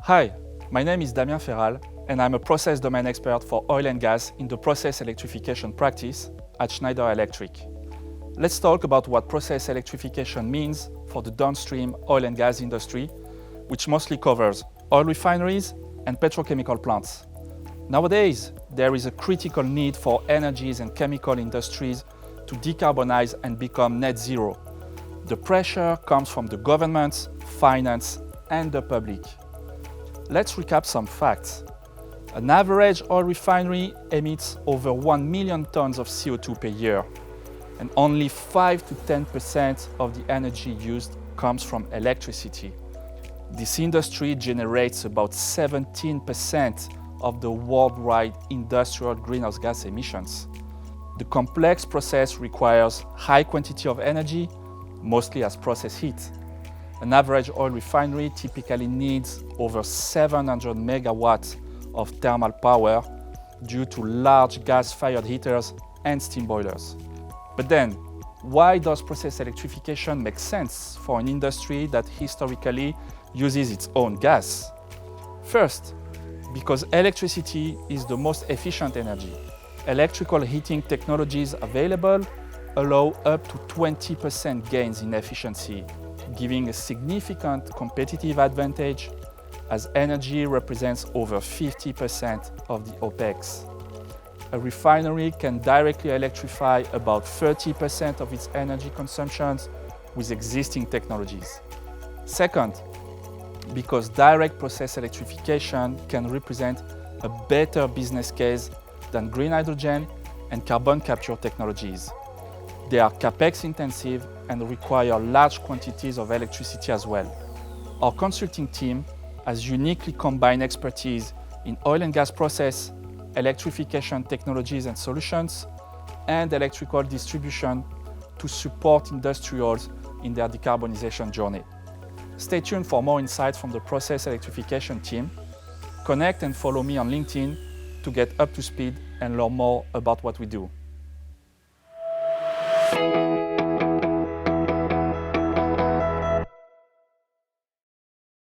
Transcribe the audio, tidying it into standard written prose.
Hi, my name is Damien Feral, and I'm a process domain expert for oil and gas in the Process Electrification Practice at Schneider Electric. Let's talk about what process electrification means for the downstream oil and gas industry, which mostly covers oil refineries and petrochemical plants. Nowadays, there is a critical need for energies and chemical industries to decarbonize and become net zero. The pressure comes from the governments, finance, and the public. Let's recap some facts. An average oil refinery emits over 1 million tons of CO2 per year, and only 5 to 10% of the energy used comes from electricity. This industry generates about 17% of the worldwide industrial greenhouse gas emissions. The complex process requires high quantity of energy, mostly as process heat. An average oil refinery typically needs over 700 megawatts of thermal power due to large gas-fired heaters and steam boilers. But then, why does process electrification make sense for an industry that historically uses its own gas? First, because electricity is the most efficient energy. Electrical heating technologies available allow up to 20% gains in efficiency, giving a significant competitive advantage as energy represents over 50% of the OPEX. A refinery can directly electrify about 30% of its energy consumptions with existing technologies. Second, because direct process electrification can represent a better business case than green hydrogen and carbon capture technologies. They are capex intensive and require large quantities of electricity as well. Our consulting team has uniquely combined expertise in oil and gas process, electrification technologies and solutions, and electrical distribution to support industrials in their decarbonization journey. Stay tuned for more insights from the process electrification team. Connect and follow me on LinkedIn to get up to speed and learn more about what we do.